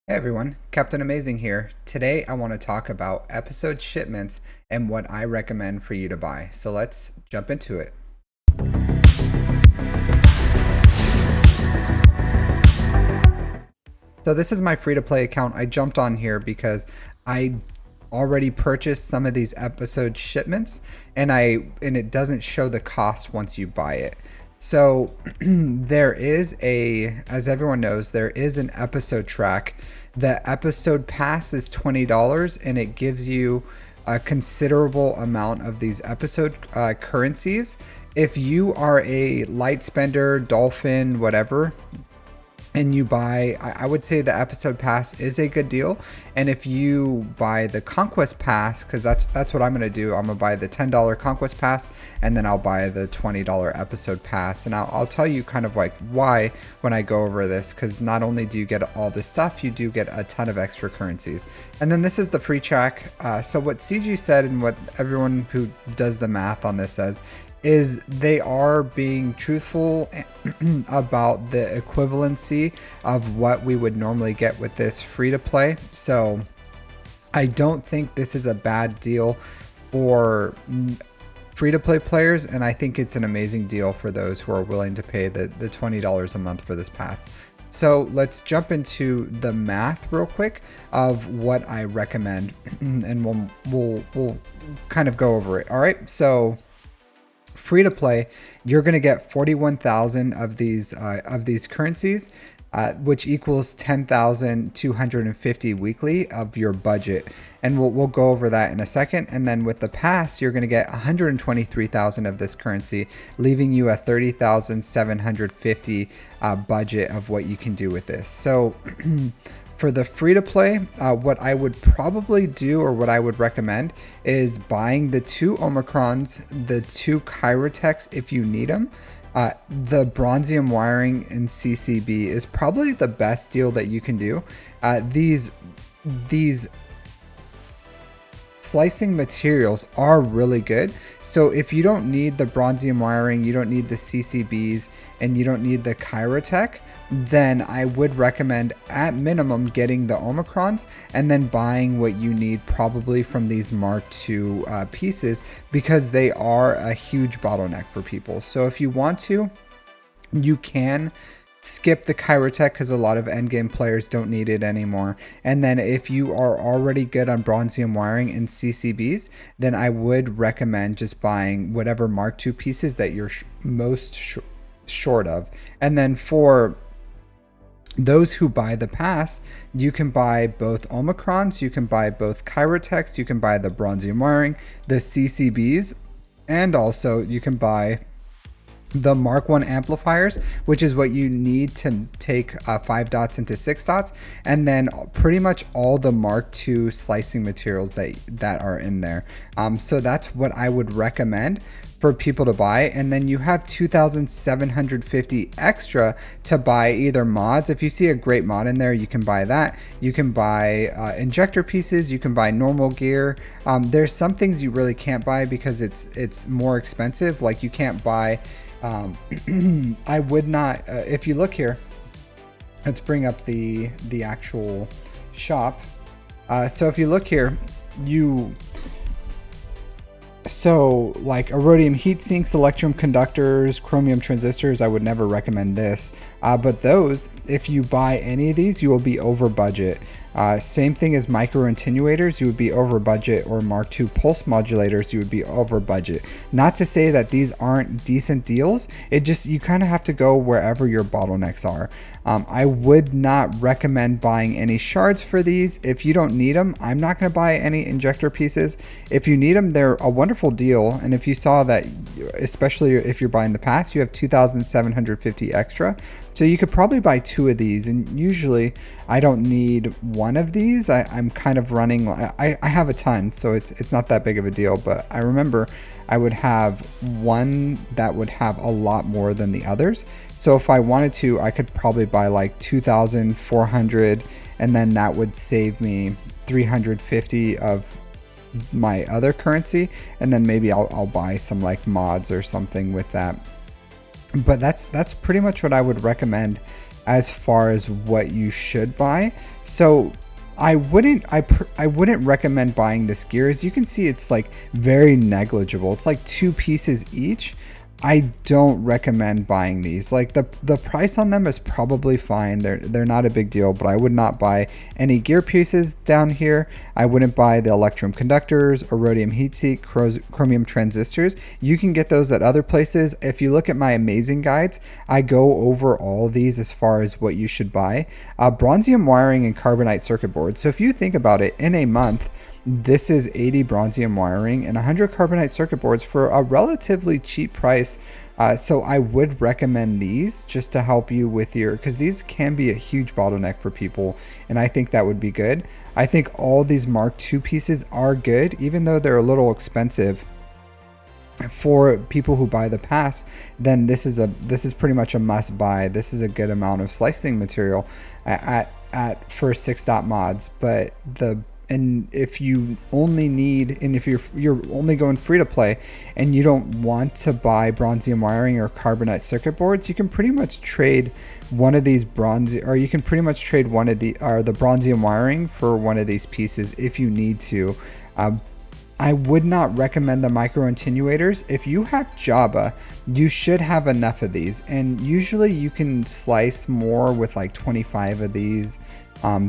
Hey everyone, Captain Amazing here. Today I want to talk about episode shipments and what I recommend for you to buy. So let's jump into it. So this is my free to play account. I jumped on here because I already purchased some of these episode shipments and it doesn't show the cost once you buy it. So as everyone knows, there is an episode track. The episode pass is $20 and it gives you a considerable amount of these episode currencies. If you are a light spender, dolphin, whatever, and you buy, I would say the episode pass is a good deal. And if you buy the conquest pass, because that's what I'm going to do, I'm going to buy the $10 conquest pass and then I'll buy the $20 episode pass. And I'll tell you kind of like why when I go over this, because not only do you get all this stuff, you do get a ton of extra currencies. And then this is the free track. So what CG said and what everyone who does the math on this says is they are being truthful about the equivalency of what we would normally get with this free to play. So I don't think this is a bad deal for free to play players, and I think it's an amazing deal for those who are willing to pay the $20 a month for this pass. So let's jump into the math real quick of what I recommend and we'll kind of go over it. All right, so free to play, you're going to get 41,000 of these currencies, which equals 10,250 weekly of your budget. And we'll go over that in a second. And then with the pass, you're going to get 123,000 of this currency, leaving you a 30,750 budget of what you can do with this. So for the free to play, what I would probably do, or what I would recommend, is buying the 2 Omicrons, the 2 Chirotechs if you need them. The Bronzium wiring and CCB is probably the best deal that you can do. These slicing materials are really good. So if you don't need the Bronzium wiring, you don't need the CCBs, and you don't need the Chirotech, then I would recommend at minimum getting the Omicrons and then buying what you need probably from these Mark II pieces, because they are a huge bottleneck for people. So if you want to, you can skip the Chirotech because a lot of endgame players don't need it anymore. And then if you are already good on Bronzium wiring and CCBs, then I would recommend just buying whatever Mark II pieces that you're most short of. And then for those who buy the pass, you can buy both Omicrons, you can buy both Chirotechs, you can buy the Bronzium wiring, the CCBs, and also you can buy the Mark 1 amplifiers, which is what you need to take 5 dots into 6 dots, and then pretty much all the Mark II slicing materials that are in there. So that's what I would recommend for people to buy. And then you have 2,750 extra to buy either mods. If you see a great mod in there, you can buy that. You can buy injector pieces, you can buy normal gear. There's some things you really can't buy because it's more expensive. Like you can't buy I would not, if you look here, let's bring up the actual shop. So if you look here, so like iridium heat sinks, electrum conductors, chromium transistors, I would never recommend this. But those, if you buy any of these, you will be over budget. Same thing as micro attenuators, you would be over budget, or Mark II pulse modulators, you would be over budget. Not to say that these aren't decent deals, it just, you kind of have to go wherever your bottlenecks are. I would not recommend buying any shards for these. If you don't need them, I'm not going to buy any injector pieces. If you need them, they're a wonderful deal. And if you saw that, especially if you're buying the pass, you have 2,750 extra. So you could probably buy 2 of these, and usually I don't need 1 of these. I'm kind of running, I have a ton, so it's not that big of a deal, but I remember I would have 1 that would have a lot more than the others. So if I wanted to, I could probably buy like 2,400, and then that would save me 350 of my other currency, and then maybe I'll buy some like mods or something with that. But that's pretty much what I would recommend as far as what you should buy. So I wouldn't recommend buying this gear. As you can see, it's like very negligible. It's like 2 pieces each. I don't recommend buying these. Like the price on them is probably fine. They're not a big deal, but I would not buy any gear pieces down here. I wouldn't buy the electrum conductors or rhodium heat sink, chromium transistors. You can get those at other places. If you look at my amazing guides, I go over all of these as far as what you should buy. Bronzium wiring and carbonite circuit boards. So if you think about it, in a month, this is 80 bronzium wiring and 100 carbonite circuit boards for a relatively cheap price. So I would recommend these just to help you with your, because these can be a huge bottleneck for people, and I think that would be good. I think all these Mark II pieces are good, even though they're a little expensive for people who buy the pass. Then this is pretty much a must buy. This is a good amount of slicing material at for 6 dot mods. But and if you only need, and if you're only going free to play and you don't want to buy bronzium wiring or carbonite circuit boards, you can pretty much trade one of these you can pretty much trade one of the bronzium wiring for one of these pieces if you need to. I would not recommend the micro attenuators. If you have Java, you should have enough of these, and usually you can slice more with like 25 of these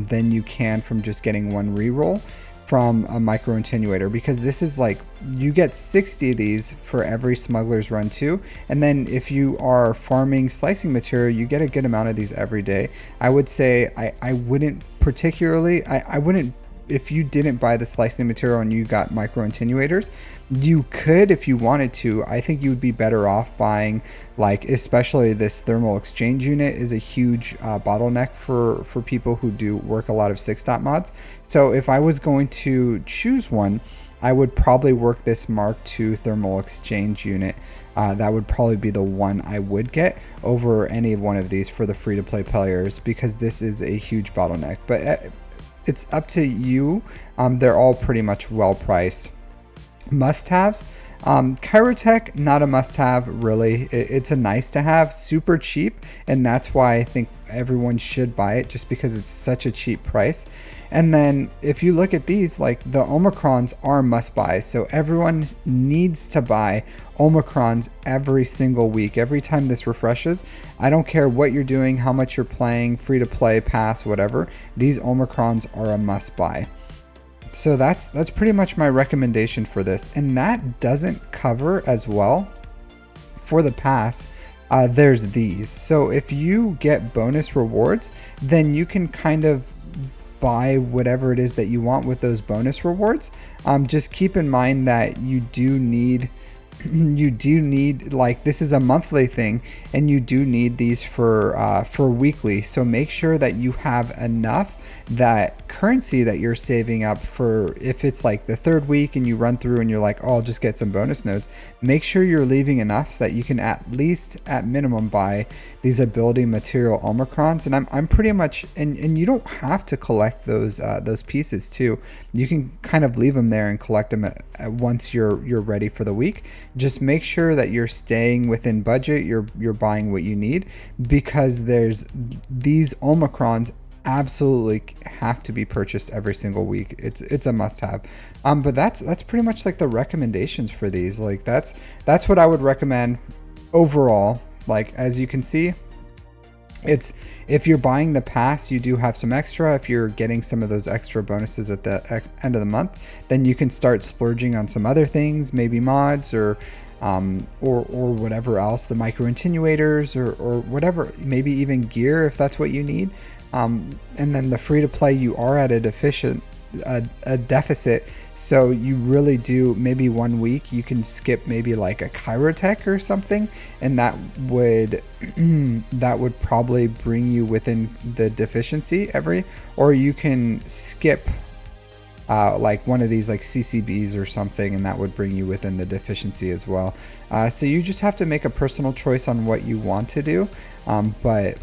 than you can from just getting one reroll from a micro attenuator, because this is like, you get 60 of these for every smuggler's run too. And then if you are farming slicing material, you get a good amount of these every day. I would say I wouldn't particularly, I wouldn't, if you didn't buy the slicing material and you got micro attenuators, you could if you wanted to. I think you would be better off buying, like, especially this thermal exchange unit is a huge bottleneck for people who do work a lot of 6-dot mods. So if I was going to choose one, I would probably work this Mark II thermal exchange unit. That would probably be the one I would get over any one of these for the free-to-play players, because this is a huge bottleneck. But it's up to you. They're all pretty much well priced. Must-haves, Chirotech, not a must-have really. It's a nice to have, super cheap, and that's why I think everyone should buy it, just because it's such a cheap price. And then if you look at these, like the Omicrons are must-buys, so everyone needs to buy Omicrons every single week. Every time this refreshes, I don't care what you're doing, how much you're playing, free to play, pass, whatever, these Omicrons are a must-buy. So that's pretty much my recommendation for this. And that doesn't cover as well for the pass. There's these. So if you get bonus rewards, then you can kind of buy whatever it is that you want with those bonus rewards. Just keep in mind that you do need like, this is a monthly thing, and you do need these for weekly. So make sure that you have enough that currency that you're saving up for, if it's like the 3rd week and you run through and you're like, oh, I'll just get some bonus nodes. Make sure you're leaving enough so that you can at least, at minimum, buy these ability material Omicrons. And I'm pretty much, and you don't have to collect those pieces too. You can kind of leave them there and collect them once you're ready for the week. Just make sure that you're staying within budget. You're buying what you need, because there's these Omicrons absolutely have to be purchased every single week. It's a must-have. But that's pretty much like the recommendations for these. Like that's what I would recommend overall. Like, as you can see, it's, if you're buying the pass, you do have some extra. If you're getting some of those extra bonuses at the end of the month, then you can start splurging on some other things, maybe mods or whatever else, the micro attenuators or whatever, maybe even gear if that's what you need. And then the free to play, you are at a deficit, so you really do, maybe 1 week you can skip maybe like a Chirotech or something, and that would probably bring you within the deficiency or you can skip like one of these like CCBs or something, and that would bring you within the deficiency as well. So you just have to make a personal choice on what you want to do. But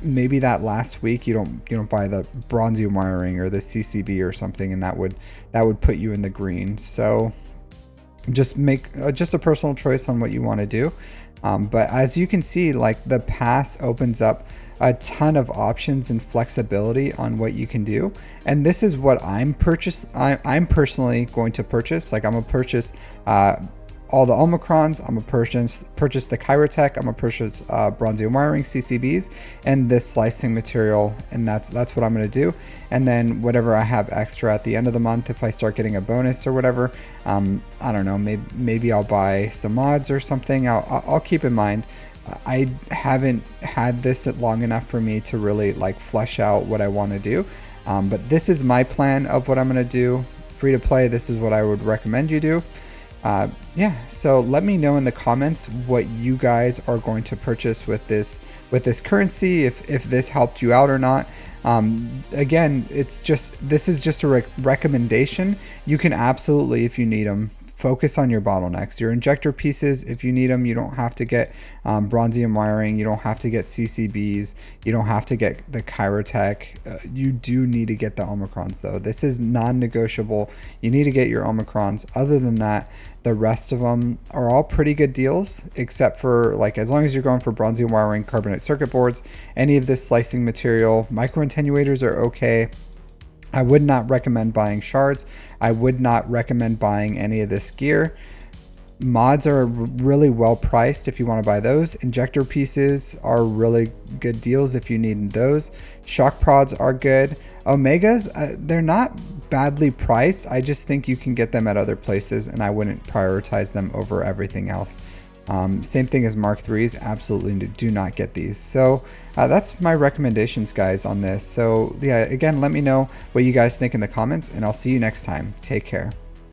maybe that last week you don't buy the bronzium wiring or the CCB or something, and that would put you in the green. So just make just a personal choice on what you want to do. But as you can see, like, the pass opens up a ton of options and flexibility on what you can do. And this is what I'm personally going to purchase. Like I'm gonna purchase all the Omicrons. I'm gonna purchase the Chirotech. I'm gonna purchase bronzium wiring, CCBs, and this slicing material, and that's what I'm gonna do. And then whatever I have extra at the end of the month, if I start getting a bonus or whatever, I don't know, maybe I'll buy some mods or something. I'll keep in mind. I haven't had this long enough for me to really like flesh out what I want to do, but this is my plan of what I'm gonna do. Free to play, this is what I would recommend you do. Yeah, so let me know in the comments what you guys are going to purchase with this currency, if this helped you out or not. Again, this is just a recommendation. You can absolutely, if you need them, focus on your bottlenecks, your injector pieces. If you need them, you don't have to get bronzium wiring, you don't have to get CCBs, you don't have to get the Chirotech. You do need to get the Omicrons though. This is non-negotiable. You need to get your Omicrons. Other than that, the rest of them are all pretty good deals, except for like, as long as you're going for bronzium wiring, carbonate circuit boards, any of this slicing material, micro attenuators are okay. I would not recommend buying shards. I would not recommend buying any of this gear. Mods are really well priced if you want to buy those. Injector pieces are really good deals if you need those. Shock prods are good. Omegas, they're not badly priced. I just think you can get them at other places, and I wouldn't prioritize them over everything else. Same thing as Mark IIIs, absolutely do not get these. So that's my recommendations, guys, on this. So yeah, again, let me know what you guys think in the comments, and I'll see you next time. Take care.